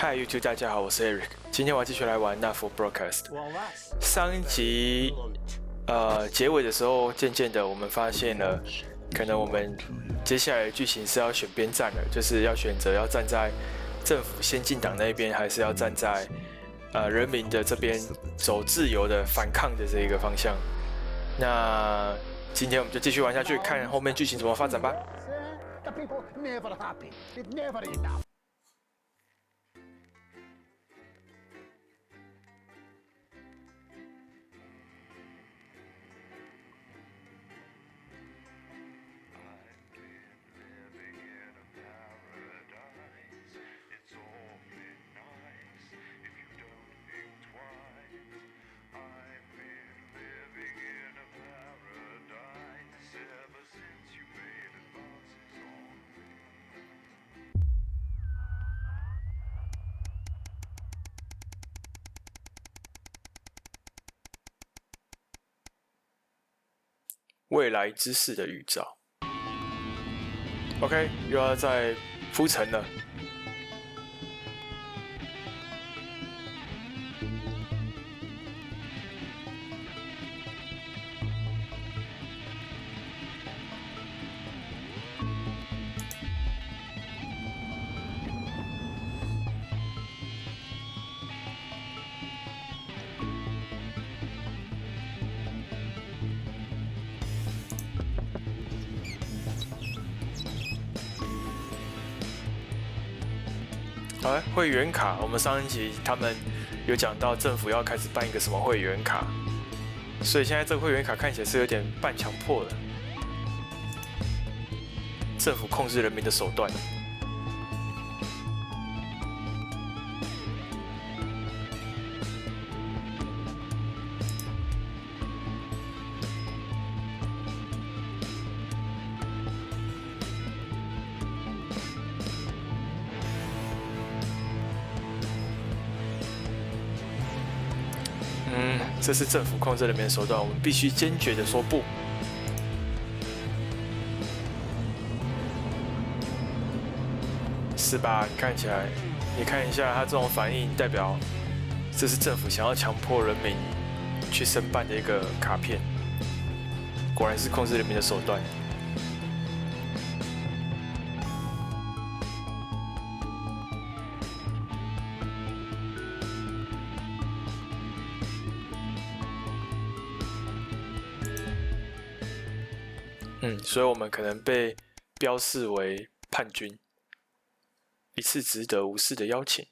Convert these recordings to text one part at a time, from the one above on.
嗨 YouTube 大家好，我是 Eric， 今天我要继续来玩那副 Broadcast。上一集结尾的时候，渐渐的我们发现了，可能我们接下来的剧情是要选边站了，就是要选择要站在政府先进党那边，还是要站在人民的这边，走自由的反抗的这一个方向。那今天我们就继续玩下去，看后面剧情怎么发展吧。未来之事的预兆。OK， 又要再铺陈了。会员卡，我们上一集他们有讲到政府要开始办一个什么会员卡，所以现在这个会员卡看起来是有点半强迫的，政府控制人民的手段。这是政府控制人民的手段，我们必须坚决的说不。是吧？看起来，你看一下他这种反应，代表这是政府想要强迫人民去申办的一个卡片。果然是控制人民的手段。所以我们可能被标示为叛军，一次值得无视的邀请。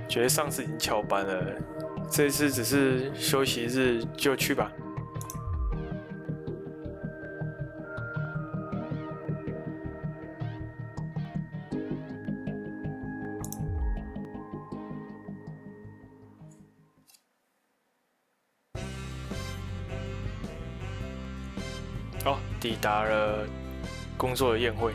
觉得上次已经翘班了，这一次只是休息日就去吧。抵达了工作的宴会。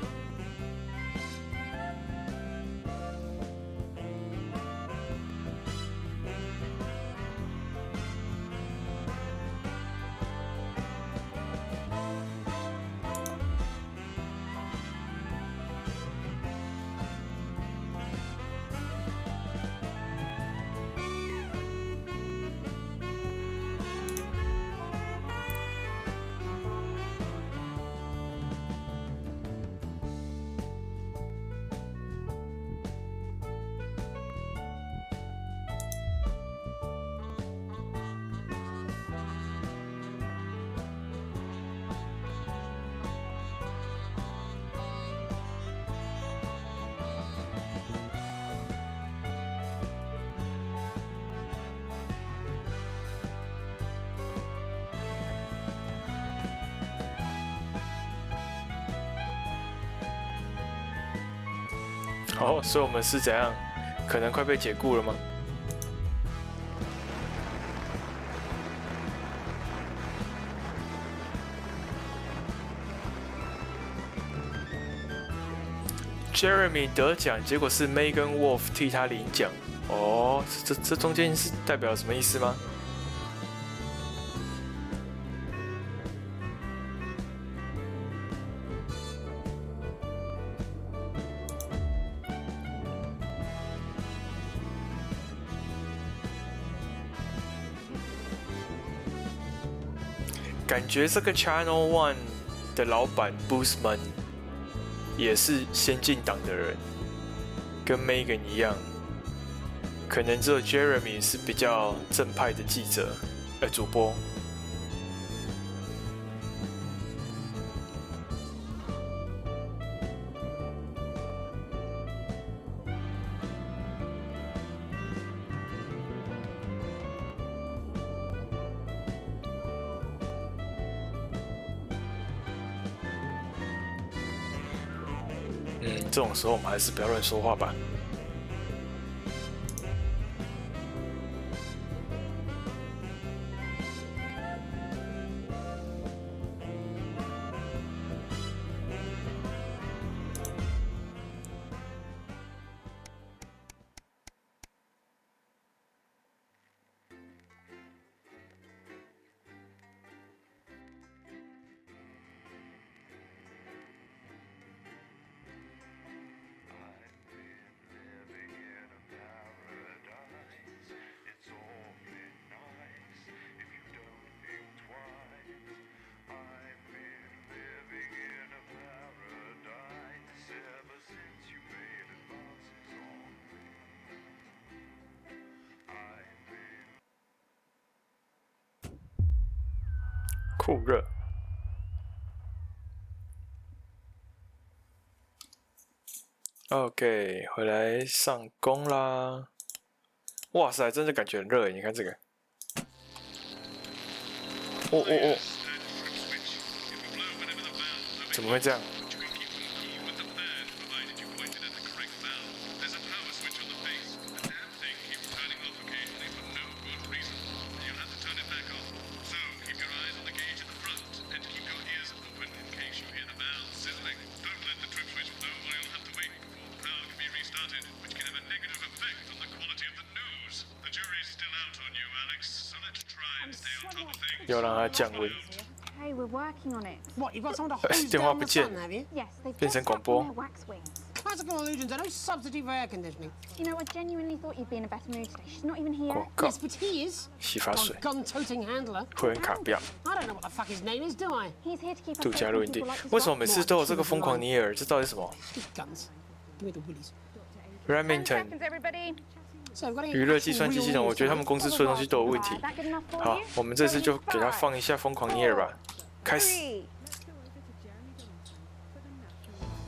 所以我们是怎样？可能快被解雇了吗？ Jeremy 得奖，结果是 Megan Wolf 替他领奖。哦，这中间是代表什么意思吗？感觉这个 Channel One 的老板 Boosman 也是先进党的人，跟 Megan 一样，可能只有 Jeremy 是比较正派的记者，主播。这种时候我们还是不要乱说话吧。酷热。OK， 回来上工啦！哇塞，真的感觉很热耶！你看这个，哦，怎么会这样？要让它降温。电话不见，变成广播。Classical illusions are no substitute for air conditioning. You know, I genuinely thought you'd be in a better mood today. She's not even here. 广告。 Yes, but he is. 洗发水。 Gun-toting handler. 会员卡表。 I don't know what the fuck his name is, do I? He's here to keep us 度假录音地 safe from people like。 为什么每次都有这个疯狂尼尔？这到底是什么 Guns. Give me the willies. ？Remington everybody. So I've got to 娱乐计算机系统，我觉得他们公司出的东西都有问题。好，我们这次就给他放一下疯狂尼尔吧。开始。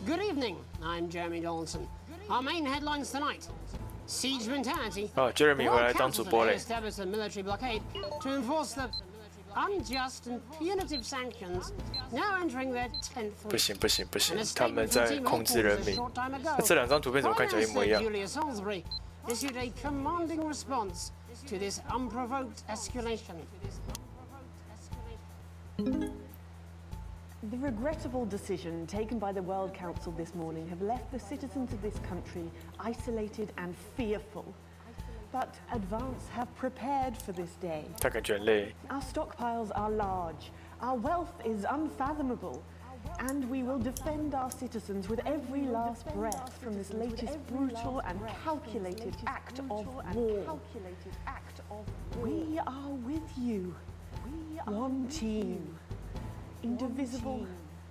Good evening. I'm Jeremy Donaldson. Our main headlines tonight: siege mentality. Jeremy 回来当主播嘞。 Established a military blockade to enforce the unjust and punitive sanctions now entering their 10th week. 不行，他们在控制人民。那这两张图片怎么看起来一模一样？ Julia Salisbury issued a commanding response to this unprovoked escalation. The regrettable decision taken by the World Council this morning have left the citizens of this country isolated and fearful. But advance have prepared for this day. 他感觉很累。 Our stockpiles are large, our wealth is unfathomable, and we will defend our citizens with every last breath from this latest brutal and calculated act of war. We are with you, one team. Indivisible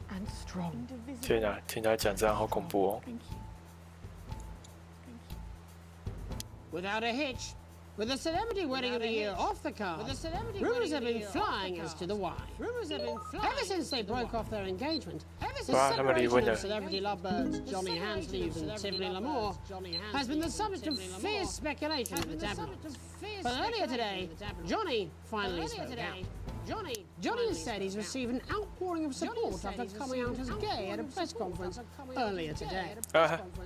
and strong. 天啊，听他讲这样好恐怖哦。 Without a hitch, with the celebrity wedding of the year off the card, rumors have been flying as to the why. Ever since they broke off their engagement, the separation of celebrity lovebirds Johnny Hansleeves and Tiffany L'Amour has been the subject of fierce speculation in the tabloids. But earlier today, Johnny finally spoke out. Johnny has said he's received an outpouring of support after coming out as gay at a press conference earlier today.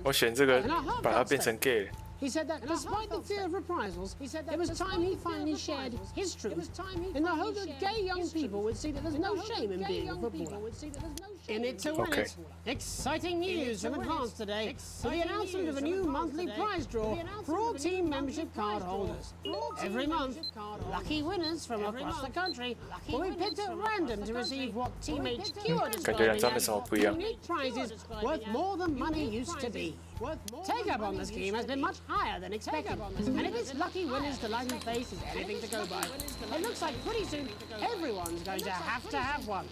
我选这个，把它变成 gay 了。He said that despite the fear of reprisals, it was time he finally shared his truth in the hope that gay young people would see that there's no shame in being a footballer. In it to win it. Exciting news from Advance today with the announcement of a new monthly prize draw for all team membership card holders. Every month, lucky winners from across the country will be picked at random to receive what Team HQ are describing as unique prizes worth more than money used to be. Take-up on the scheme has been much higher than expected, and if it's lucky winners' delighted face is anything to go by, it looks like pretty soon everyone's going to have one.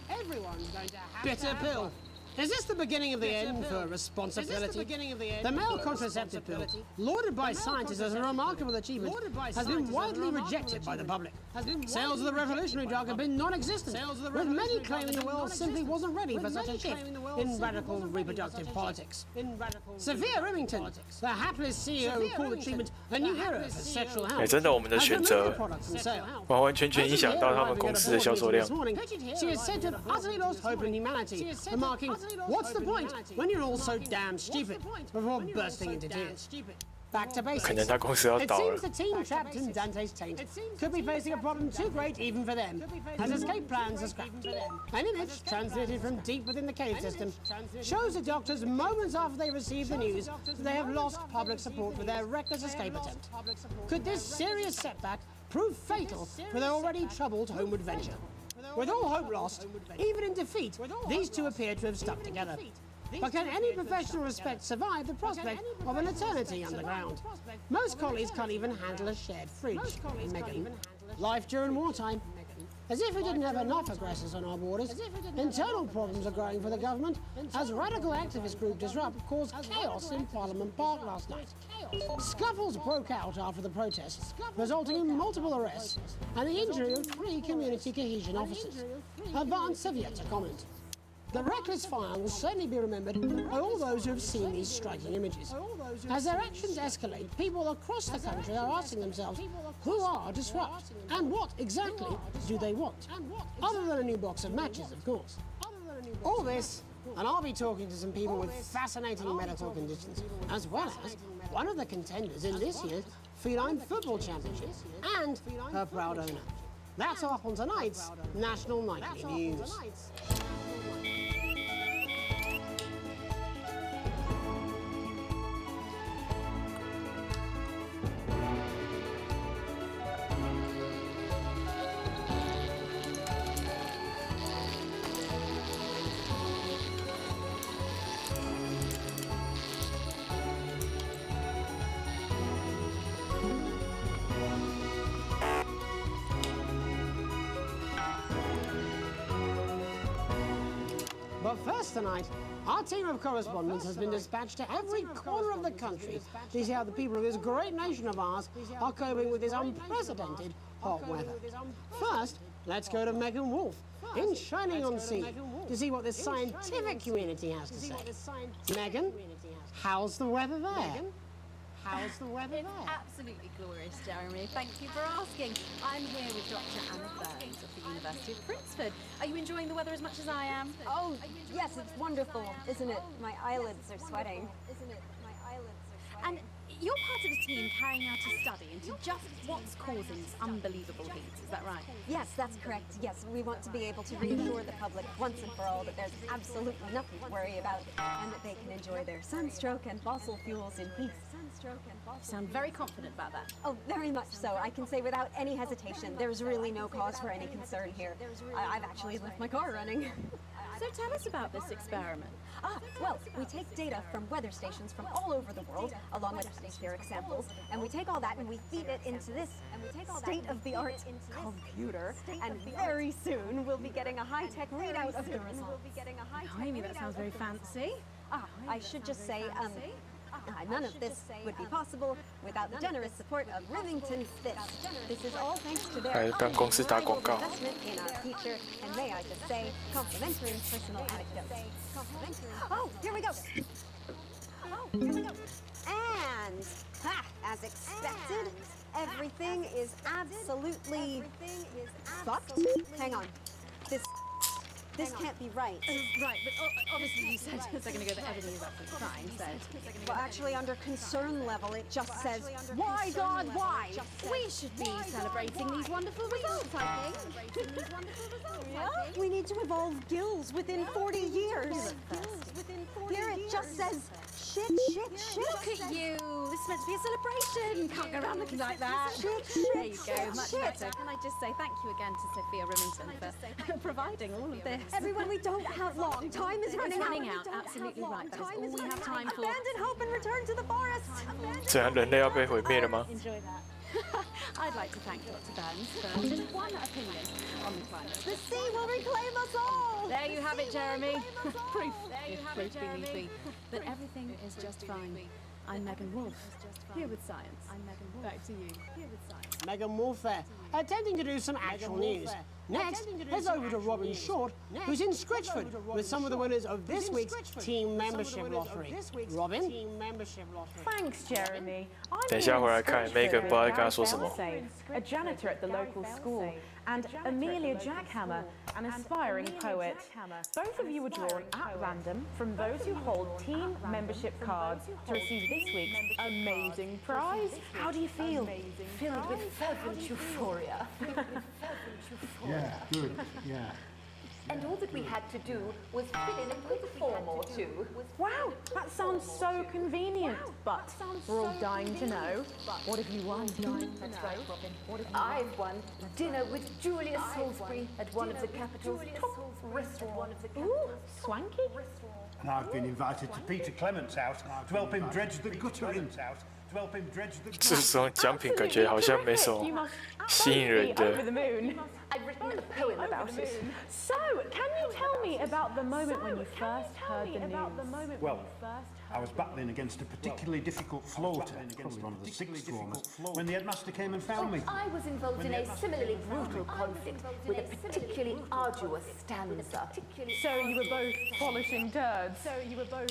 Bitter pill. Is this the beginning of the end for responsibility? The male contraceptive pill, lauded by scientists as a remarkable achievement, has been widely rejected by the public. Sales of the revolutionary drug have been non-existent, with many claiming the world simply wasn't ready for such a shift in radical reproductive politics. Sophia Remington, the hapless CEO who called the treatment a new era for sexual health, 真的，我们的选择完完全全影响到他们公司的销售量。 She is said to have utterly lost hope in humanity, remarking, "What's the point when you're all so damn stupid?" before bursting into tears. Back to basics. 可能他公司要 It 倒 seems 了。 the team trapped in Dante's taint could be facing a problem too great even for them, as escape plans are scrapped. An image transmitted from deep within the cave system shows the doctors moments after they receive the news that they have lost public support for their reckless escape attempt. Could this serious setback prove fatal for their already troubled homeward venture? With all hope lost, even in defeat, these two appear to have stuck together. But can any professional respect survive the prospect of an eternity underground? Most colleagues can't even handle a shared fridge. Megan. Life during wartime. As if we didn't have enough aggressors on our borders, internal problems are growing for the government as radical activist group Disrupt caused chaos in Parliament Park last night. Scuffles broke out after the protests, resulting in multiple arrests and the injury of 3 community cohesion officers. Advance have yet to comment. The reckless fire will certainly be remembered by all those who have seen these striking images. As their actions escalate, people across the country are asking themselves, who are Disrupt? And what exactly do they want? Other than a new box of matches, of course. All this, and I'll be talking to some people with fascinating medical conditions, as well as one of the contenders in this year's Feline Football Championship, and her proud owner. That's all up on tonight's National Nightly News. But first tonight, our team of correspondents has been dispatched to every corner of the country to see how the people of this great nation of ours are coping with this unprecedented hot weather. First, let's go to Megan Wolf in Shining-on-Sea to see what the scientific community has to say. Megan, how's the weather there? How's the weather It's there? absolutely glorious, Jeremy. Thank you for asking. I'm here with Dr. Anna Burns of the University of Princeton. Are you enjoying the weather as much as I am? Oh, yes, it's wonderful, isn't it? My eyelids are sweating. And you're part of a team carrying out a study into just what's causing this unbelievable heat, is that right? Yes, that's correct. Yes, we want to be able to reassure the public once and for all that there's absolutely nothing to worry about and that they can enjoy their sunstroke and fossil fuels in peace. You sound very confident about that. Oh, very much so. I can say without any hesitation, there's really no cause for any concern here. I've actually left my car running. So tell us about this experiment. Well, we take data from weather stations from all over the world, along with atmospheric samples, and we take all that and we feed it into this state-of-the-art computer, and very soon we'll be getting a high-tech readout of the results. Oh, Amy, that sounds very fancy. I should just say, none of this would be possible without the generous support of Remington Fist. This is all thanks to their unrivaled investment in our future, and may I just say, complimentary personal anecdotes. Oh, here we go. And, as expected, everything is absolutely fucked. Hang on. This This can't be right. Right, but obviously you said a second ago that everything is absolutely fine, so... Well, actually, under concern level, it just says, why, God, why? We should be celebrating these wonderful results, I think. Yeah? We need to evolve gills within 40 years. Here it just says, shit. Look at you. This is meant to be a celebration. Can't go around looking like that. Shit. There you go, much better. Can I just say thank you again to Sophia Remington for providing all of this. Everyone, we don't have long. Time is running out. Absolutely right. That is all we have time for. Abandon hope and return to the forest. 这样人类要被毁灭了吗？ Enjoy that. I'd like to thank Dr. Burns for just one opinion on the climate. The sea will reclaim us all. There you have it, Jeremy. Proof, if proof be need be, that everything is just fine. I'm Megan Wolf, here with science. Back to you, here with science. Megan Wolf there, attempting to do some actual news. Next, heads over to Robin Short, who's in Scritchford with some of the winners of this week's Team Membership Lottery. Robin? Thanks, Jeremy. 等一下回来看 Megan 不知道该跟他说什么。 A janitor at the local school, and Amelia Jackhammer, an aspiring poet. Both of you were drawn at random from those who hold team membership cards to receive this week's amazing prize. How do you feel? Filled with fervent euphoria. Yeah, good, yeah. And all that we had to do was fill in a quick form or two. Wow, that sounds so convenient. But we're all dying to know, what have you won? That's right, Robin. I've won dinner with Julia Salisbury at one of the capital's top restaurants. Ooh, swanky. And I've been invited to Peter Clement's house to help him dredge the gutter in. 这种奖品感觉好像没什么吸引人的。 I've written a poem about it. So, can you tell me about the moment when you first heard the news? Well, I was battling against a particularly difficult floater, probably one of the sixth formers, when the headmaster came and found me. I was involved in a similarly brutal conflict with a particularly arduous stanza. So you were both polishing turds?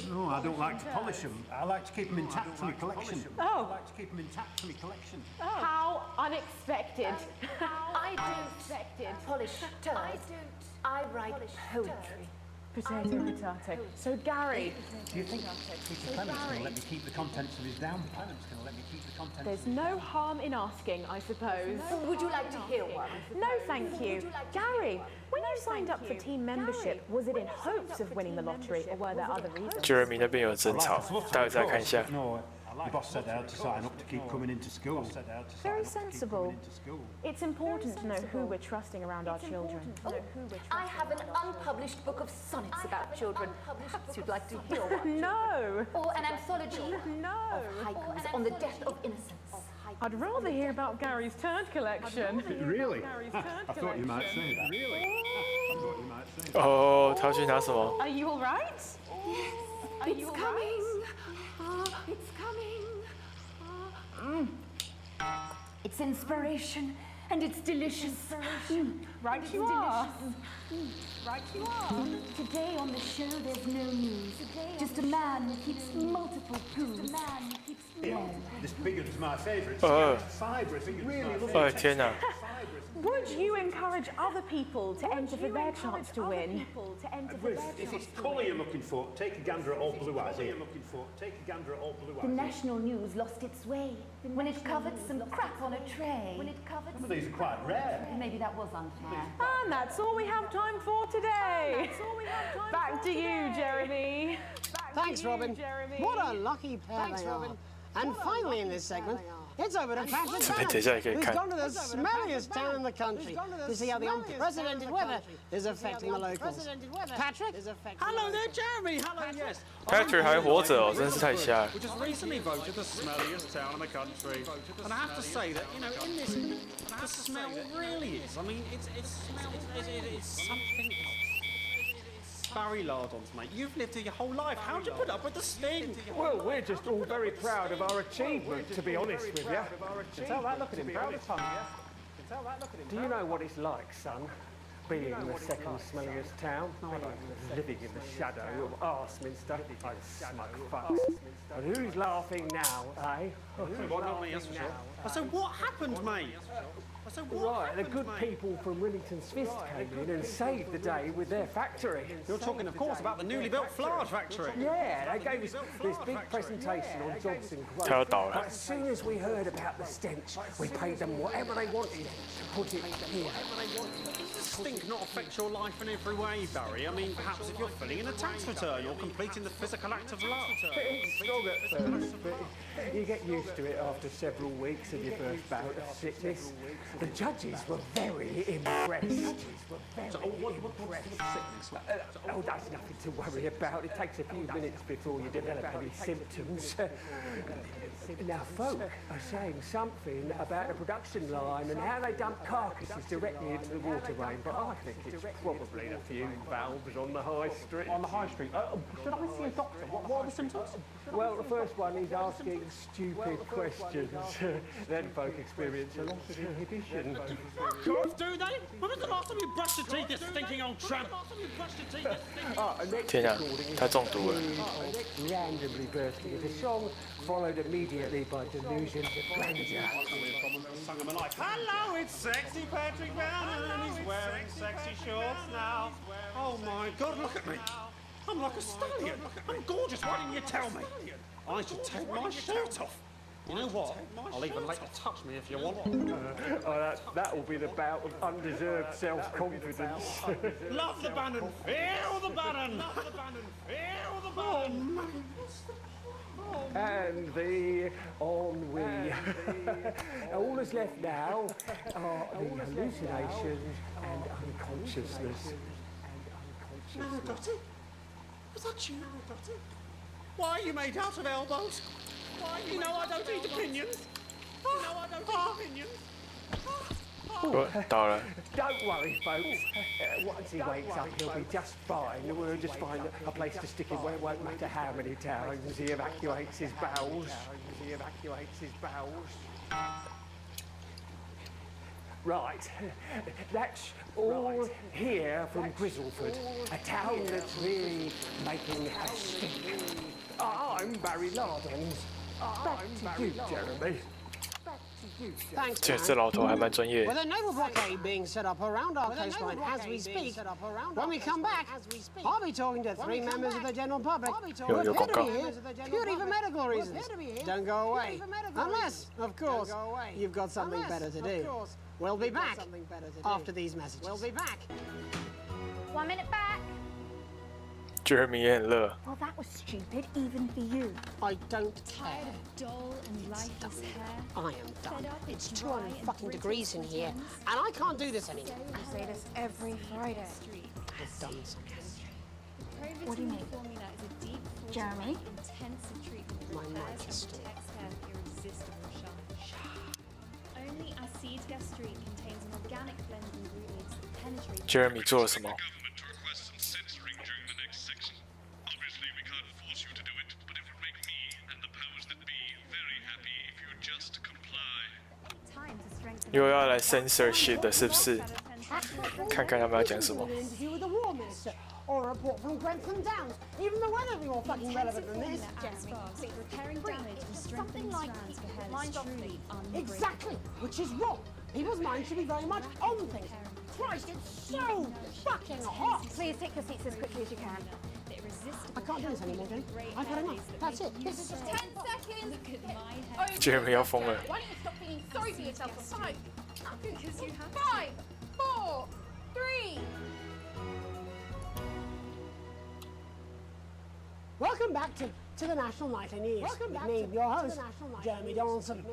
No, I don't like to polish them. I like to keep them intact for my collection. Oh. I like to keep them intact for my collection. How unexpected. I don't polish turds. I write poetry. Potato. So Gary, Do you think Peter Clement's going to let me keep the contents of his down? there's no harm in asking, I suppose. Would you like to hear one? No, thank you. Gary, when you signed up for team membership, was it in hopes of winning the lottery, or were there other reasons? Jeremy 那边有争吵，待会再看一下。 No, the boss said I had to sign up to keep coming into school. Very sensible. It's important to know who we're trusting around our children. I have an unpublished book of sonnets about children. Perhaps you'd like to hear one. No! Or an anthology No! of haikus on the death of innocence. I'd rather hear about Gary's turd collection. Really? I thought you might say that. Really? I thought you might say that. 哦，他去拿什么？ Are you all right? It's coming. It's coming. It's inspiration, and it's delicious. Right you are. Right you are. Today on the show, there's no news. Just a man who keeps multiple poos. This bigger is my favourite. Fibrous. Really lovely. 天哪！ Would you encourage other people to enter for their chance to win? If it's colour you're looking for, take a gander at Old Blue Eyes. The national news lost its way when it covered some crap on a tray. Some of these are quite rare. Maybe that was unfair. And that's all we have time for today. Back to you, Jeremy. Thanks, Robin. What a lucky pair they are. And finally in this segment, it's over to Patrick Bennett, who's gone to the smelliest town in the country to see how the unprecedented weather is affecting the locals. Patrick? Hello there, Jeremy. Hello, yes. Patrick 还活着哦，真是太瞎了。 Which was recently voted the smelliest town in the country. And I have to say that, you know, in this, the smell really is. I mean, it's something else. Barry Lardons, mate. You've lived here your whole life. How'd you put up with the stink? Well, we're just all very proud of our achievement, to be honest with you. Can tell that look at him, proud as tongue, yeah? Do you know what it's like, son? Being the second smelliest town, living in the shadow of Arseminster, those smug fucks. And who's laughing now, eh? Well, not me, that's for sure. So what happened, mate? Right, the good people from Remington's Fist came in and saved the day with their factory. You're talking, of course, about the newly built flour factory. Yeah, they gave us this big presentation on jobs and growth. But as soon as we heard about the stench, we paid them whatever they wanted to put it here. Does the stink not affect your life in every way, Barry? I mean, perhaps if you're filling in a tax return or completing the physical act of love. It's strong at first, but you get used to it after several weeks of your first bout of sickness. The judges were very impressed. Oh, that's nothing to worry about. It takes a few minutes before you develop any symptoms. Now, folk are saying something about the production line and how they dump carcasses directly into the water main, but I think it's probably the few valves on the high street. On the high street? Should I see a doctor? What are the symptoms? Well, the first one is asking stupid questions. Then folk experience a lot of inhibition. Cops, do they? When was the last time you brushed your teeth, you stinking old tramp?天啊，他中毒了。 Randomly bursting into song, followed immediately by delusions of grandeur. Hello, it's sexy Patrick Bannon, and he's wearing sexy shorts now. Oh my God, look at me. I'm like a stallion. I'm gorgeous. Why didn't you tell me? I should take my shirt off. You know what? I'll even let you touch me if you want. That will be the bout of undeserved self-confidence. Love the Bannon. Feel the Bannon. Love the Bannon. Feel the Bannon. And the ennui. All that's left now are the hallucinations and unconsciousness. Naradotty? Was that you, Naradotty? Why are you made out of elbows? You know I don't eat opinions. You know I don't eat opinions. 倒了。 Don't worry, folks. Once he wakes up, he'll be just fine. We'll just find a place to stick him where it won't matter how many times he evacuates his bowels. Right, that's all here from Grizzleford, a town that's really making a stink. I'm Barry Lardons. Back to you, Jeremy. Thanks, 这老头还蛮专业。 With a naval blockade being set up around our coastline as we speak, when we come back, I'll be talking to 3 members of the general public who appear to be here purely for medical reasons. Don't go away. Unless, of course, you've got something better to do. We'll be back after these messages. We'll be back. 1 minute back. Jeremy 也很热。 Well, that was stupid, even for you. I don't care. Tired of dull and lifeless hair? I am done. It's 200 fucking degrees in here, and I can't do this anymore. I say this every Friday. I've done something. What do you mean? Formula is a deep, Jeremy? intensive treatment My that mic is repairs still. and protects hair with irresistible shine. Only acid gastrine contains an organic blend of ingredients that penetrate. Jeremy 做了什么？ 又要来 censorship 的，是不是？看看他们要讲什么。 Or a report from Grantham Downs. Even the weather be more fucking relevant than this. Repairing damage and strengthening strands for hair is truly unbreakable. Exactly, which is wrong. People's minds should be very much on things. Christ, it's so fucking hot. Please take your seats as quickly as you can. I can't do this anymore, Jen. I've had enough. That's it. This is just 10 seconds. Jeremy 要疯了。 Why don't you stop feeling sorry for yourself for 5, 5, 4, 3. Welcome back to the National Nightly News. With me, your host, Jeremy Donaldson.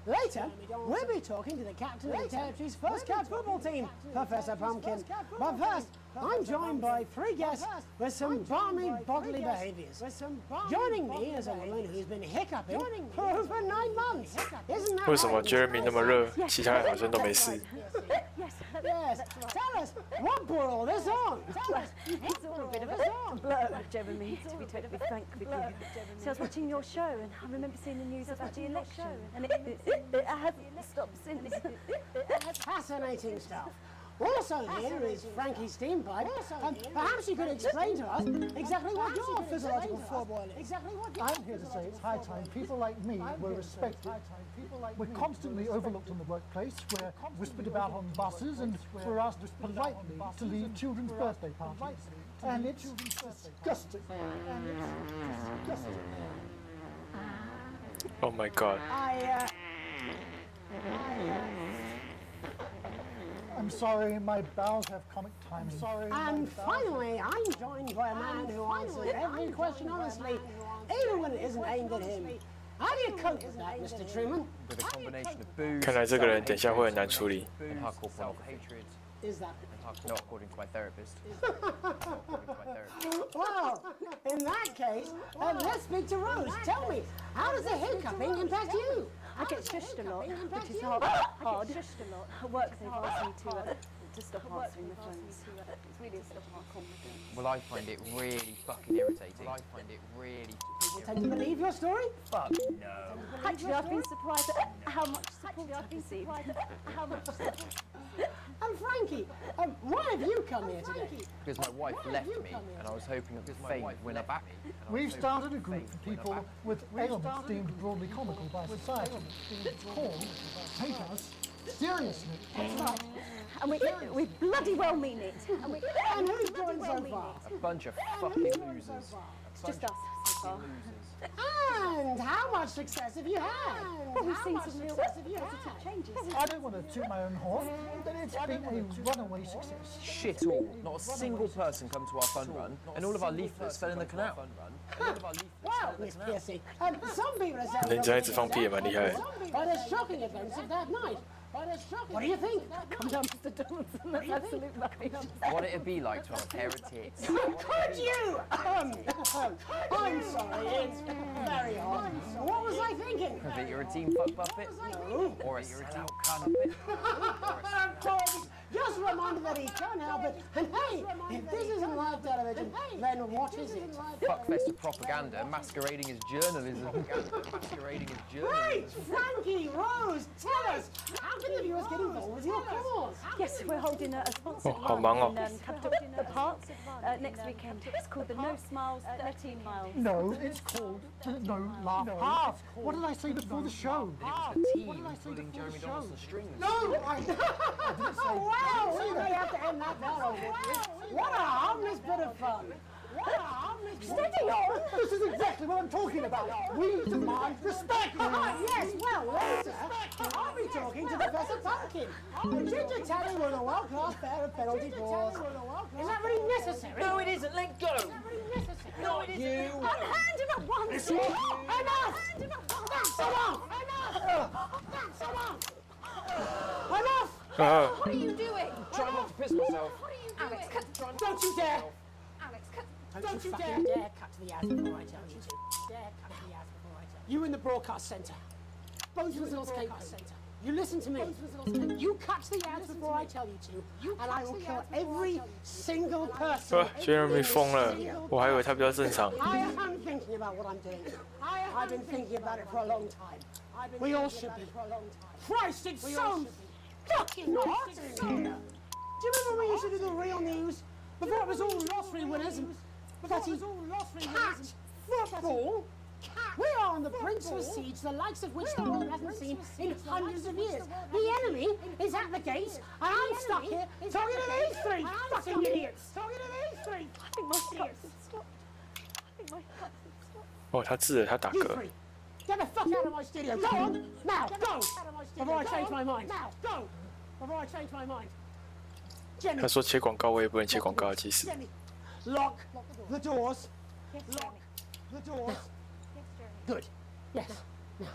Later, we'll be talking to the captain of the territory's first cat football team, Professor Pumpkin. But first, I'm joined by 3 guests with some balmy bodily behaviours. Joining me is a woman who's been hiccuping for over 9 months. Isn't that 为什么 right? Jeremy 那么热，其他人好像都没事？ Yes. Tell us, what brought all this on? Tell us. It's all a bit of a blur, Jeremy, to be totally frank with you. So I was watching your show and I remember seeing the news about the election and it hasn't stopped since. Fascinating stuff. Also here is Frankie Steampipe. Perhaps you could explain to us exactly what your physiological foreboil is. I'm here to say it's high time people like me were respected. We're constantly overlooked in the workplace, we're whispered about on buses, and we're asked politely to leave children's birthday parties. And it's disgusting. Oh my god. I'm sorry, my bowels have comic timing. And finally, I'm joined by a man who answers every question honestly, even when it isn't aimed at him. How do you cope with that, Mr. Truman? With a combination of booze, 看来这个人等一下会很难处理。 and hardcore self-hatred. Is that? Not according to my therapist. Well, in that case, let's speak to Rose. Tell me, how does the hiccuping impact you? I get shushed a lot, which is hard. At work, they've asked me to stop answering the phones. It's really a stop on the phones. Well, I find it really fucking irritating. People tend to believe your story? Fuck no. Actually, I've been surprised at how much support I've received. And Frankie, why have you come here today? Because my wife left me, and I was hoping that the fame would win her back. We've started a group for people with ailments deemed broadly comical by society. It's called Take Us Seriously. That's right. And we bloody well mean it. And who's joined so far? A bunch of fucking losers. It's just us so far. And how much success have you had? Well, we've seen some real positive changes. I don't want to toot my own horn, but it's been a runaway success. Shit all. Not a single person come to our fun run, and all of our leaflets fell in the canal. Well, Miss Piercy, some people are saying 人家一直放屁也蛮厉害的。 by the shocking events of that night. What do you think? Come down, Mr. Donaldson. That's absolute rubbish. What it'd be like to have a pair of tits. Could you? I'm sorry, it's very hard. What was I thinking? That you're a team fuck puppet? No. Or a sellout puppet? Just a reminder that he can't help it. And hey, if this isn't live television, then what is it? Fuckfest of propaganda masquerading as journalism. Right, Frankie, Rose, tell us, how can the viewers get involved with your cause? Yes, we're holding a sponsored Oh, run how in Capital Park next weekend. It's called the No Smiles 13 Miles. No, it's called the No Laugh Half. What did I say before the show? What did I say before the show? No, I didn't say. Wow, we may have to end that now. What a harmless bit of fun. Steady on! This is exactly what I'm talking about. We demand respect. Yes, well, later, I'll be talking to Professor Pumpkin. The Ginger Tally won a world-class pair of penalty balls. Is that really necessary? No, it isn't. Let go. Not you. Unhand him at once. Enough! That's enough! That's enough! Enough! What are you doing? Try not to piss myself. What are you doing? Alex, don't you dare! Alex, cut. Don't you fucking dare cut to the ads before I tell you to. Dare cut to the ads before I tell you. You in the broadcast centre. Both of us in the centre. You listen to me. You cut to the ads before I tell you to, and I will kill every single person. Jeremy 疯了，我还以为他比较正常。 I am thinking about what I'm doing. I've been thinking about it for a long time. We all should be. Christ, it's so fucking hot in here. Do you remember when we used to do the real news? Before it was all lottery winners and bloody cat football? We are on the brink of a siege the likes of which the world hasn't seen in hundreds of years. The enemy is at the gate, and I'm stuck here talking to these three fucking idiots. Talking to these three. I think my cuts have stopped. Oh，他治了，他打 You 嗝。 three, get the fuck out of my studio. Go on, now, go. Before I change my mind. Now, go. Before I change my mind. Jenny, 他说切广告，我也不能切广告，其实。 Jenny, lock the doors. Lock the doors. Good. Yes. Now.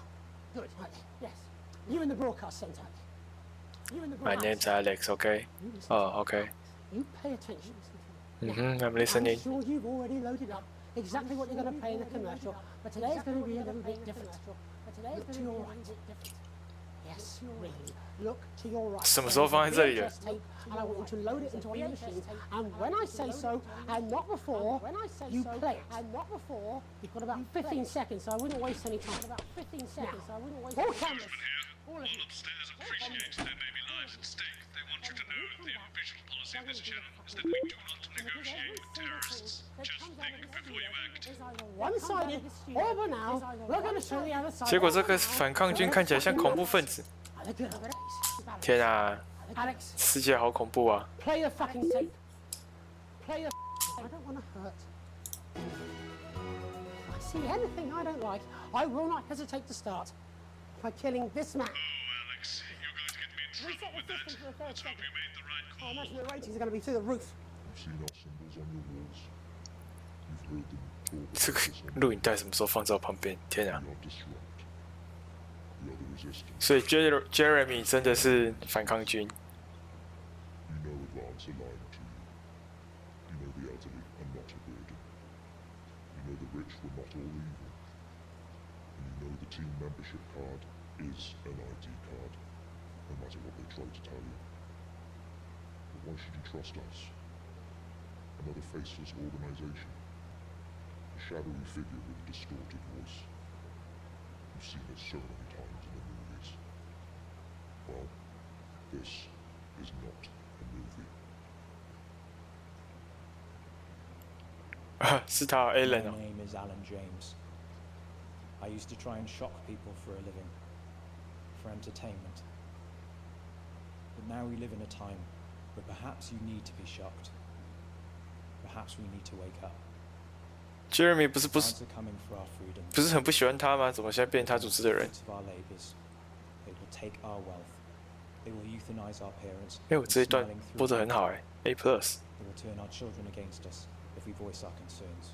Good. Yes. You in the broadcast centre. You in the My broadcast. name's Alex. Okay. Oh, okay. You pay attention. I'm listening. I'm sure you've already loaded up exactly what you're going to pay in the commercial, but today's going to be a little bit different. Look to your right. Yes, really. Look to your right. 什么时候放在这里的？ And I want you to load it into one of your machines. And when I say so, and not before, you play it. And not before, you've got about 15 seconds, so I wouldn't waste any time. About 15 seconds, so I wouldn't waste any time. All cameras. All upstairs appreciate there may be lives at stake. They want you to know the official policy of this channel is that we do not One-sided or banal. We're going to show the other side. 结果这个反抗军看起来像恐怖分子。天啊！世界好恐怖啊 Play the fucking tape. Play the. I don't want to hurt. I see anything I don't like, I will not hesitate to start by killing this man. Reset the system for the third second. I imagine the ratings are going to be through the roof. 这个录影带什么时候放在我旁边？天啊！所以 Jeremy 真的是反抗军。Team membership card is an ID card, no matter what they try to tell you. But why should you trust us? Another faceless organization. A shadowy figure with a distorted voice. You've seen it so many times in the movies. Well, this is not a movie. 是他 Alan 哦。 My name is Alan James. I used to try and shock people for a living, for entertainment. But now we live in a time where perhaps you need to be shocked. Perhaps we need to wake up. Jeremy 不是 Times are coming for our freedom. 不是很不喜欢他吗？怎么现在变成他组织的人？ Of our labours. They will take our wealth. They will euthanize our parents. 哎，我这一段播得很好哎 ，A+。 They will turn our children against us if we voice our concerns.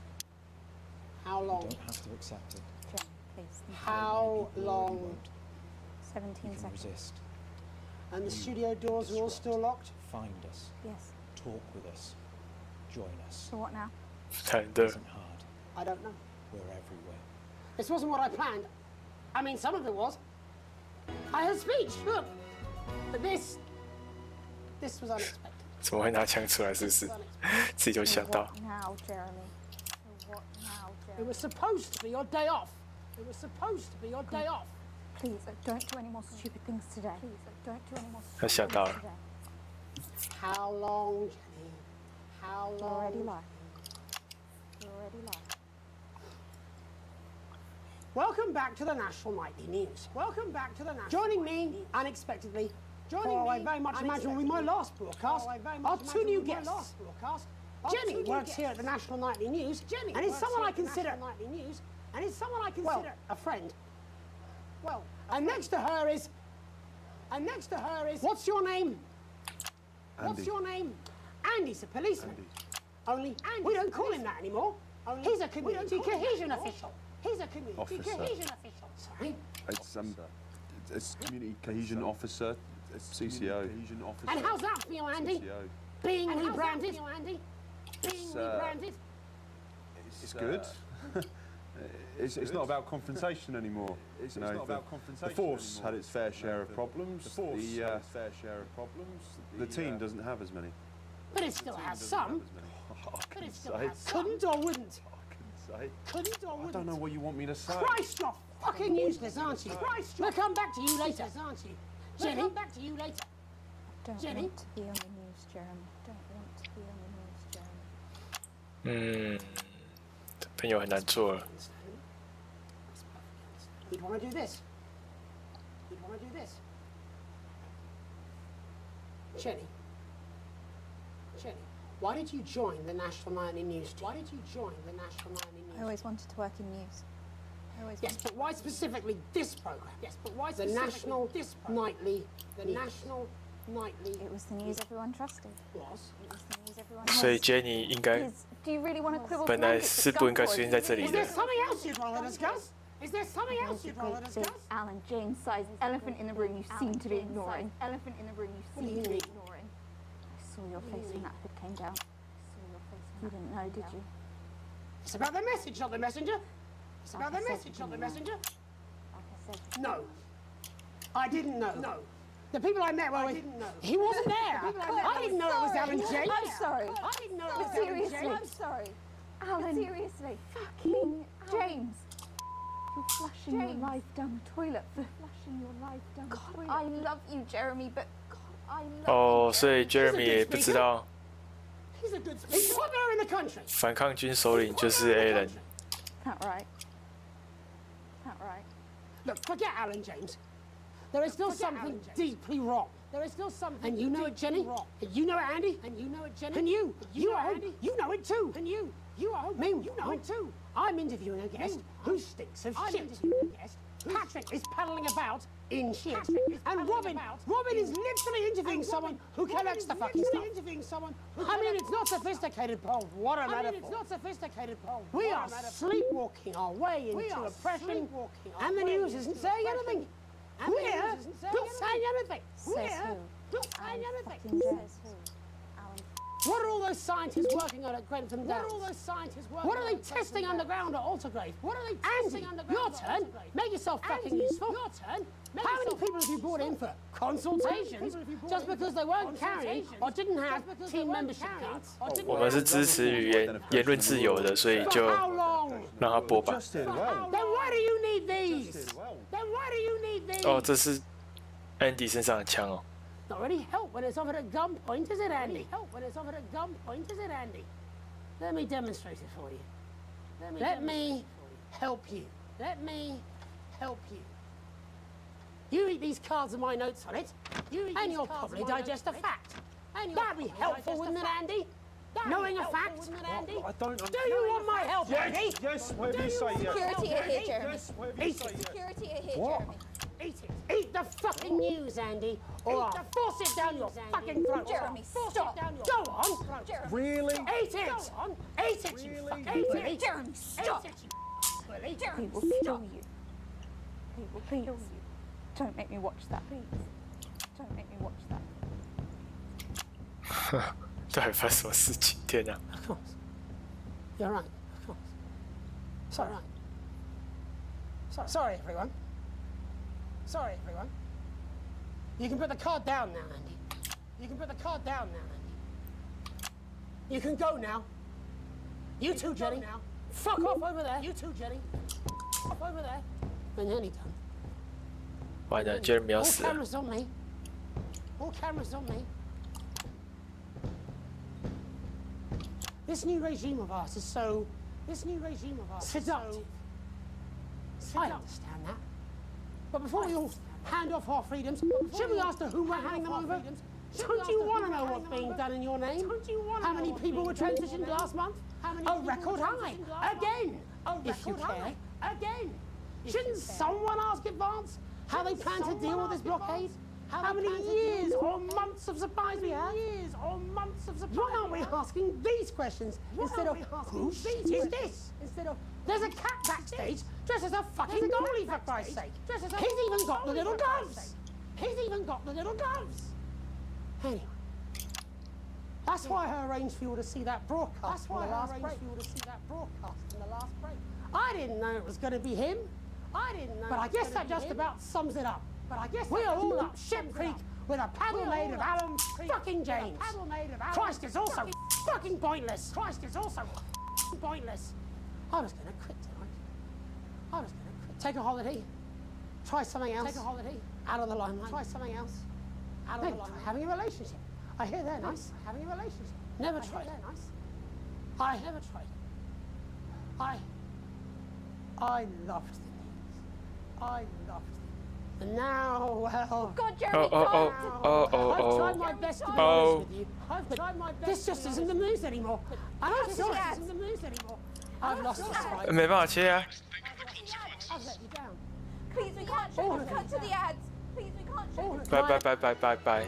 How long? We don't have to accept it. How long? 17 seconds. Resist. And the studio doors are all still locked? Find us. Yes. Talk with us. Join us. So what now? Kind It isn't hard. I don't know. We're everywhere. This wasn't what I planned. I mean, some of it was. I had a speech, look. But this was unexpected. 怎么会拿枪出来？是不是？自己就想到。 Now, Jeremy. So what now, It was Jeremy? supposed to be your day off. It was supposed to be your day off. Please, don't do any more stupid things today. Please, don't do any more I stupid shut things down. today. How long, Jenny? How You long? already lied. You already lied. Welcome back to the National Nightly News. Welcome back to the National. Joining me unexpectedly. Joining me, I very much imagine will be my last broadcast. Are two new guests. Jenny works here at the National Nightly News, and is someone I consider well, a friend. Well, and next to her is. What's your name? Andy. What's your name? Andy's a policeman. Only we don't call him that anymore. He's a community cohesion official. He's a community Officer. cohesion official. Sorry. It's community cohesion officer. It's CCO. And how's that for you, Andy? CCO. Being rebranded. Being rebranded. It's good. It's not about confrontation anymore. You know, the force had its fair share of problems. The team doesn't have as many. But it still has some. But it still has couldn't or wouldn't. Couldn't or I wouldn't. don't know what you want me to say. Christ, you're fucking useless, aren't you? Christ, we'll come back to you later, aren't you? Jenny, come back to you later. Don't Jenny? want to be on the news, Jeremy. Don't want to be on the news, Jeremy. 朋友很难做了。 You'd want to do this. You'd want to do this. Jenny. Why did you join the National Nightly News team? Why did you join the National Nightly News? I always wanted to work in news. Yes, but why specifically this program? Yes, but why the National Nightly? The National Nightly. It was the news everyone trusted. Was. It was the news everyone 所以 trusted. Jenny 应该 Do you really want to quibble 本来是不应该出现在这里 Is 的 there。something else you'd rather discuss? Is there something else you'd rather Big discuss? Alan James-sized elephant in the room you seem to be ignoring. Elephant in the room you What do seem you to be mean? ignoring. I saw your face when that hood came down. You didn't know, did you? It's about the message, not the messenger. It's about the message, not the messenger. No. I didn't know. No. The people I met were with. He wasn't there. I didn't know it was Alan James. I'm sorry. I didn't know it was Seriously. Alan James. I'm sorry. Alan. Seriously. Fucking James. You're flushing your life down the toilet. Flushing your life down the toilet. I love you, Jeremy, but God, I love 哦，所以 Jeremy 也不知道 He's a good speaker. Popular in the country. 反抗军首领就是 Alan。 That right? That right? Look, forget Alan James. There is still something deeply wrong. There is still something. And you know it, Jenny. And you know it, Andy. And you know it, Jenny. And you are Andy. You know it too. And you are. Meanwhile, you know it too. I'm interviewing a guest who stinks of shit. Patrick is paddling about in shit. And Robin is literally interviewing someone who collects the fucking stuff. I mean, it's not sophisticated, Paul. What a metaphor. We are sleepwalking our way into oppression, and the news isn't saying anything. We're not saying anything. We're not saying anything. What are all those scientists working on at Grenfell Downs? What are they testing underground at Altergrave? Andy, your turn. Make yourself fucking useful. Your turn. How many people have you brought in for consultations just because they weren't carrying or didn't have team membership cards? 我们是支持言论自由的，所以就让他播吧。 Then why do you need these? Then why do you need these? 哦，这是 Andy 身上的枪哦。 Not really help when it's offered at gunpoint, is it, Andy? Help when it's offered at gunpoint, is it, Andy? Let me demonstrate it for you. Let me help you. Let me help you. You read these cards with my notes on it, and you'll probably digest a fact. That'd be helpful, wouldn't it, Andy? Knowing a fact? I don't. Do you want my help, Andy? Yes, whatever you say, yes. Security are here, Jeremy. Eat it. Security are here, What? Jeremy. Eat it. Eat the fucking news, Andy, or I'll force it down your fucking throat. Jeremy, Force stop. it down your Go on. Jeremy. Really? Eat it. Go on. Eat it, you Really? fucking willy. Jeremy, stop. Eat it, you willy. He Jeremy, will kill stop. you. He will kill you. Don't make me watch that, please. Don't make me watch that. 到底发生什么事情？天哪！ Of course. You're right. Of course. Sorry. Sorry, everyone. Sorry, everyone. You can put the card down now, Andy. You can put the card down now, Andy. You can go now. You too, Jenny. Fuck off over there. You too, Jenny. Off over there. We're nearly done. 完了 ，Jeremy 要 All 死了。 cameras on me. All cameras on me. This new regime of ours is so. Seductive. I understand that. But before we all hand off our freedoms, should we ask to whom we're handing them over? Don't you want to know what's being done in your name? How many people were transitioned last month? A record high. Again. If you care. Again. Shouldn't someone ask Advance how they plan to deal with this blockade? How many years or months of supplies we have? Why aren't we asking these questions instead of whose seat is this? There's a cat backstage dressed as a fucking goalie, for Christ's sake. He's even got the little gloves. Anyway, that's why I arranged for you to see that broadcast in the last break. I didn't know it was going to be him. But I guess that just about sums it up. We are all up Ship Creek with a paddle made of Alan fucking James. Christ is also fucking pointless. I was going to quit tonight. Take a holiday. Try something else. Out of the limelight. Maybe try having a relationship. I hear they're nice. Never tried. I loved the news. And now, well... God, Jeremy, I've tried my best to be honest with you. This just isn't the news anymore. I'm sorry. I've lost the stride. 没办法切啊。 I've let you down. Please, we can't show you. Cut to the ads. Please, we can't show you. 拜拜拜拜拜拜。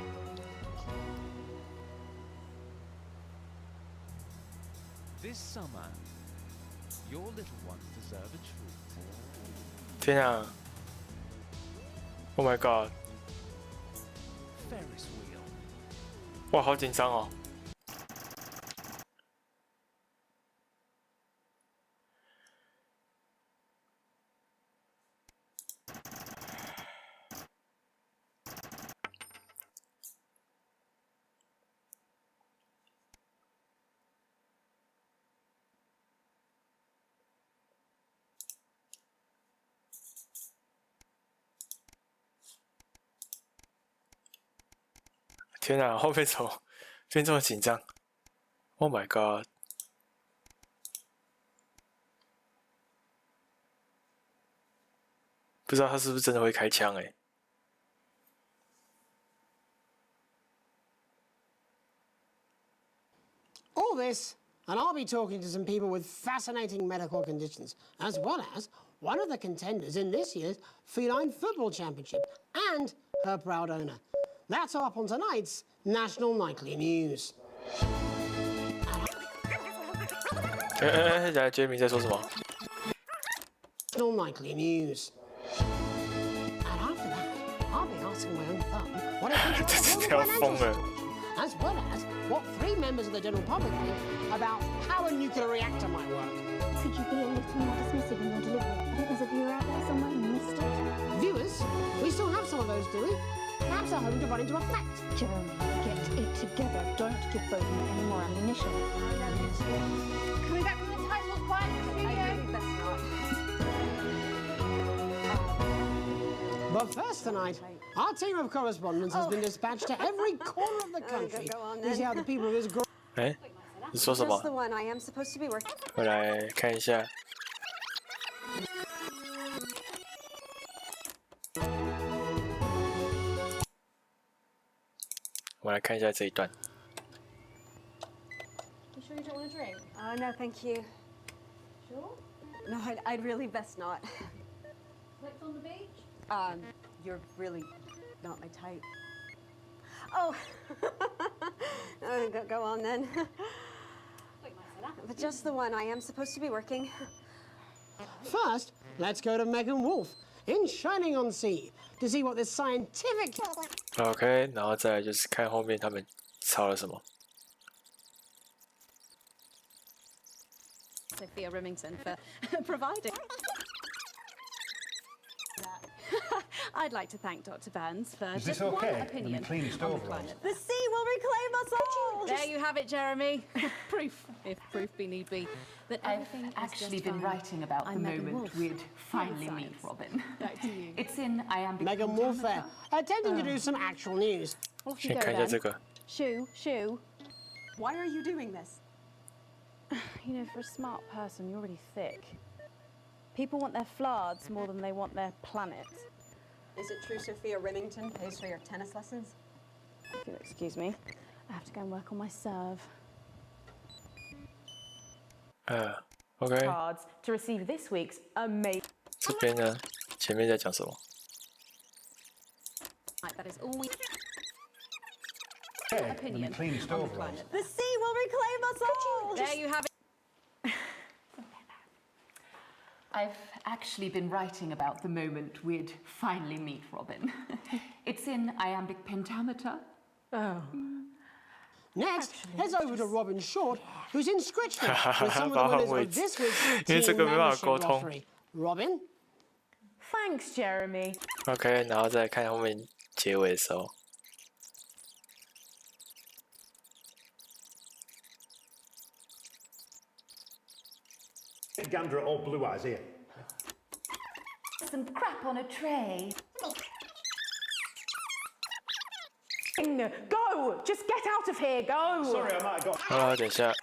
This summer, your little ones deserve a treat. 天啊 ！Oh my god！ Ferris wheel. 哇，好紧张哦。天啊，后面怎么变这么紧张？ Oh my god！ 不知道他是不是真的会开枪哎、欸。 All this, and I'll be talking to some people with fascinating medical conditions, as well as one of the contenders in this year's Feline Football Championship and her proud owner. That's up on tonight's National Nightly News. 来，Jamie 在说什么 ？National Nightly News. And after that, I'll be asking my own thumb what it thinks of the financial situation, as well as what 3 members of the general public think about how a nuclear reactor might work. Could you be a little more dismissive in your delivery? I think there's a viewer out there somewhere who missed it. Viewers? We still have some of those, do we? Perhaps our home to run into a fact. Jeremy, get it together. Don't give Bowden any more ammunition. Can we back from the titles quiet in the studio? I really best not. But first tonight, our team of correspondents has been dispatched to every corner of the country to see how the people of this group. 哎，你说什么？ Just the one I am supposed to be working. 我来看一下。我来看一下这一段。 You sure you don't want a drink? No, thank you. Sure? No, I'd really best not. Like on the beach? You're really not my type. Oh, go on then. But just the one I am supposed to be working. First, let's go to Megan Wolf in Shining on Sea to see what this scientific. OK， 然后再来就是看后面他们抄了什么。 Sophia Remington for providing. I'd like to thank Dr. Burns for Is this just okay? one opinion Clean his on the overalls. climate. The sea will reclaim us all. There you have it, Jeremy. Proof, if proof be need be, that everything is actually just been fine. writing about I'm the Megan moment Wolf. we'd finally Science. meet Robin. Back to you. It's in iambic Megan Wolf there, attempting to do some actual news. Off you 先 go 看一下 then. 这个。 Shoo. Why are you doing this? You know, for a smart person, you're really thick. People want their flards more than they want their planet. Is it true Sophia Remington pays for your tennis lessons? If you'll excuse me, I have to go and work on my serve. OK， Cards to receive this week's amazing. 这边呢，前面在讲什么？ That is all we. Okay, Opinion let me clean his on the overalls. climate. The sea will reclaim us all. There you have it. I've actually been writing about the moment we'd finally meet Robin. It's in iambic pentameter. Oh. Next, heads over to Robin Short, who's in Scritchfield with some of the winners of this week's team membership lottery. Robin? Thanks, Jeremy. OK， 然后再看后面结尾的时候。 Gander at old Blue Eyes here. Some crap on a tray. Go! Just get out of here, go! Sorry, I might have got. 啊，等一下。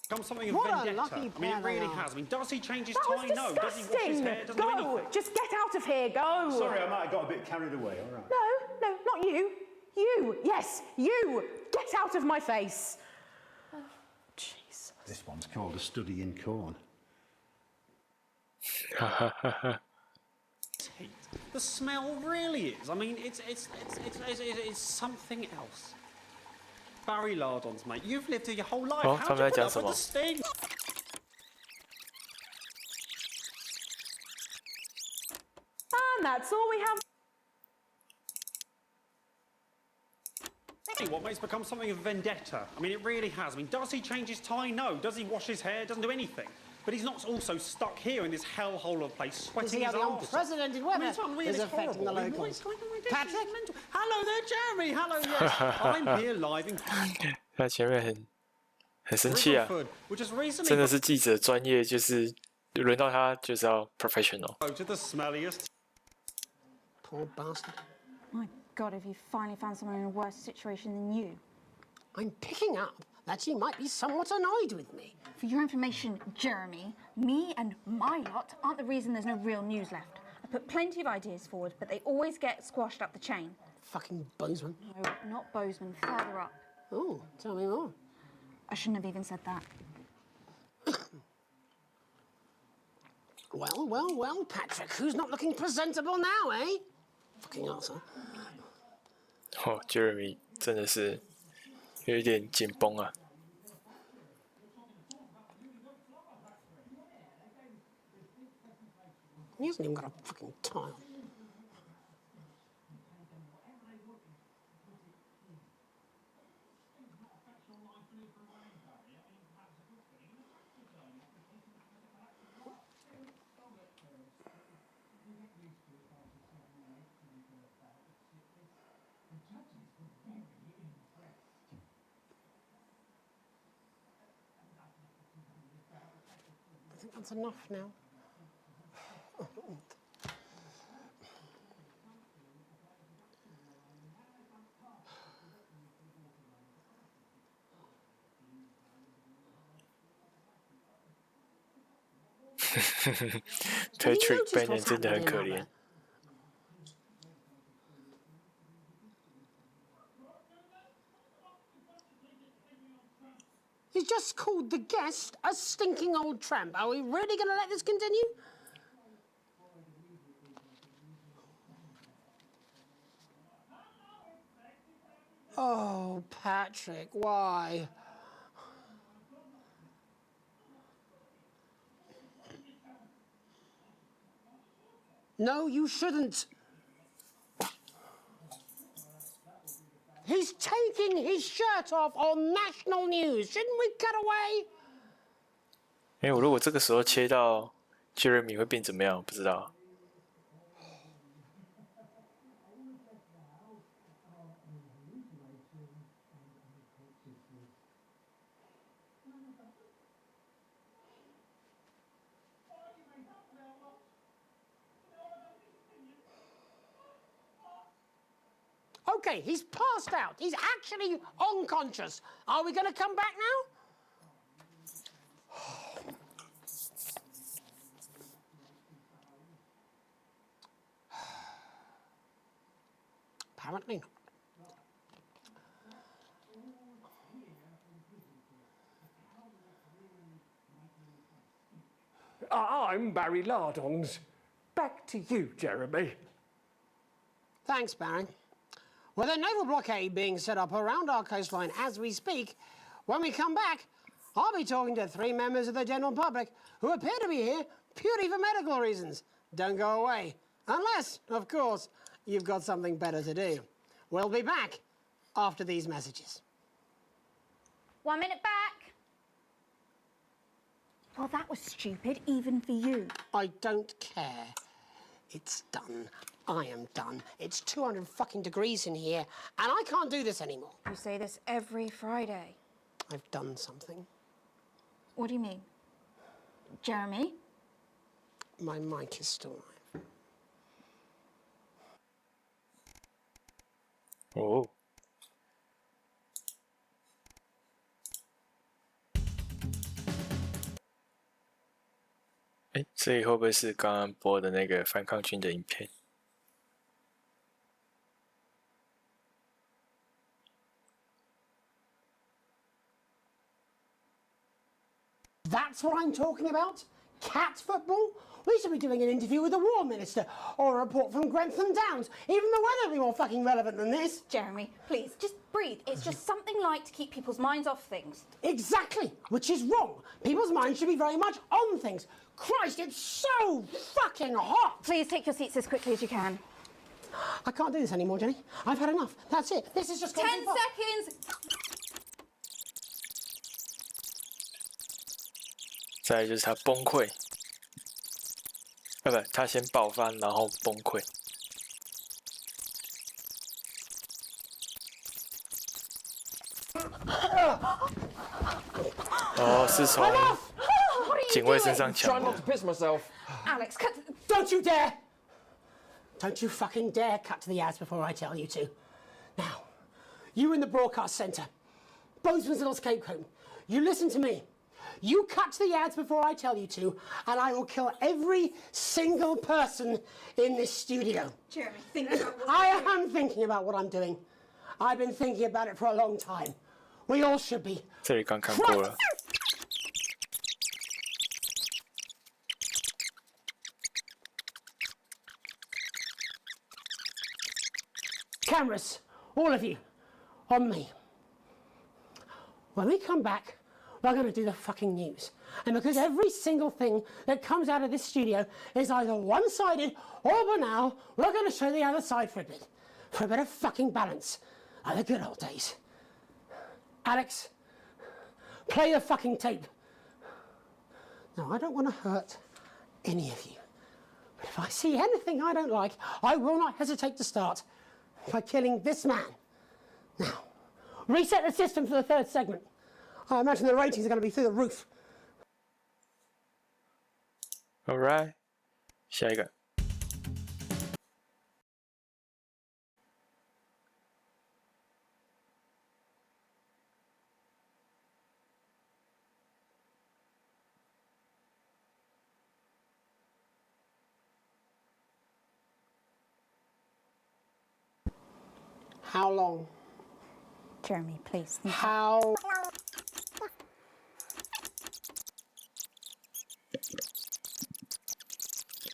Become something of What a vendetta. lucky I mean, pair it really they are. has. I mean, does he change his That was tie? No. Does he wash his disgusting! hair? Doesn't do Go! anything. Just get out of here, go! Sorry, I might have got a bit carried away. All right. No, not you. You, yes, you! Get out of my face! Oh, jeez. This one's called A Study in Corn. The smell really is. I mean, it's something else. Barry Lardons, mate. You've lived here your whole life. Oh, How do you put up with the sting? And that's all we have. What makes become something of vendetta? I mean, it really has. I mean, does he change his tie? No. Does he wash his hair? Doesn't do anything. But he's not also stuck here in this hellhole of a place, To sweating see his how the arse off. unprecedented I weather mean, it's unreal, is it's affecting the horrible. I mean, what locals. is going on with this? Patrick? It's mental. Hello there, Jeremy. Hello, yes. I'm here live in 他前面很生气啊， Riverford, which is recently 真的是记者专业，就是轮到他就是要 professional。 voted the smelliest. Poor bastard. My God, have you finally found someone in a worse situation than you? I'm picking up that she might be somewhat annoyed with me. For your information, Jeremy, me and my lot aren't the reason there's no real news left. I put plenty of ideas forward, but they always get squashed up the chain. Fucking Bozeman. No, not Bozeman, further up. Oh, tell me more. I shouldn't have even said that. Well, Patrick, who's not looking presentable now, eh? Fucking arsehole. 哦 ，Jeremy 真的是有一点紧绷啊。He hasn't even got a fucking tile. I think that's enough now. Patrick Bannon 真的很可怜。He just called the guest a stinking old tramp. Are we really going to let this continue? Oh, Patrick, why? No, you shouldn't. He's taking his shirt off on national news. Shouldn't we cut away? 我如果这个时候切到 Jeremy 会变怎么样？不知道。Okay, he's passed out. He's actually unconscious. Are we going to come back now? Apparently not. I'm Barry Lardons. Back to you, Jeremy. Thanks, Barry. With a naval blockade being set up around our coastline as we speak, when we come back, I'll be talking to 3 members of the general public who appear to be here purely for medical reasons. Don't go away. Unless, of course, you've got something better to do. We'll be back after these messages. 1 minute back. Well, that was stupid, even for you. I don't care. It's done. I am done. It's 200 fucking degrees in here, and I can't do this anymore. You say this every Friday. I've done something. What do you mean? Jeremy? My mic is still live. Oh. 这里会不会是刚刚播的那个反抗军的影片？ That's what I'm talking about? Cat football? We should be doing an interview with the War Minister or a report from Grentham Downs. Even the weather will be more fucking relevant than this. Jeremy, please, just breathe. It's just something light to keep people's minds off things. Exactly, which is wrong. People's minds should be very much on things. Christ, it's so fucking hot. Please take your seats as quickly as you can. I can't do this anymore, Jenny. I've had enough. That's it. This is just 10 seconds. 再来就是他崩溃，不，他先爆发，然后崩溃。哦，是从警卫身上抢的。 Alex, cut. Don't you dare! Don't you fucking dare cut to the ads before I tell you to. Now, you in the broadcast centre, Bozeman's little scapegoat. You listen to me. You cut to the ads before I tell you to, and I will kill every single person in this studio. Jeremy, think about what I am thinking about what I'm doing. I've been thinking about it for a long time. We all should be. 这里刚看过了。Cameras, all of you, on me. When we come back, we're going to do the fucking news. And because every single thing that comes out of this studio is either one-sided or banal, we're going to show the other side for a bit of fucking balance, like the good old days. Alex, play the fucking tape. Now, I don't want to hurt any of you, but if I see anything I don't like, I will not hesitate to start by killing this man. Now, reset the system for the third segment. I imagine the ratings are going to be through the roof. All right. 下一个。How long? Jeremy, please. How?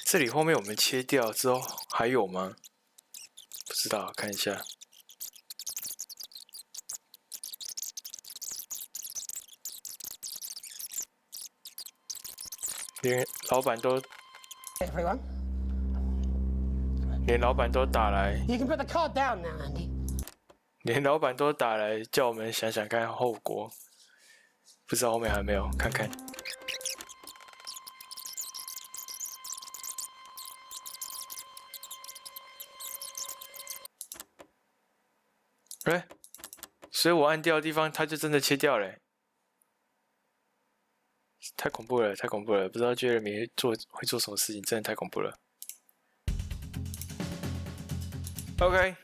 这里后面我们切掉之后还有吗？不知道，看一下。连老板都， Everyone? 连老板都打来， You can put the card down now, Andy. 连老板都打来叫我们想想看后果，不知道后面还没有，看看。哎，所以我按掉的地方，它就真的切掉了，太恐怖了，太恐怖了！不知道 Jeremy 会做什么事情，真的太恐怖了。OK。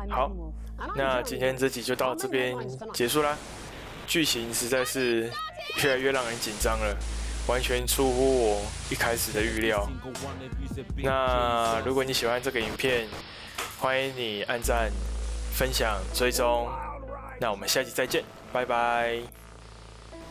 好，那今天这集就到这边结束啦。剧情实在是越来越让人紧张了，完全出乎我一开始的预料。那如果你喜欢这个影片，欢迎你按赞、分享、追踪。那我们下期再见，拜拜。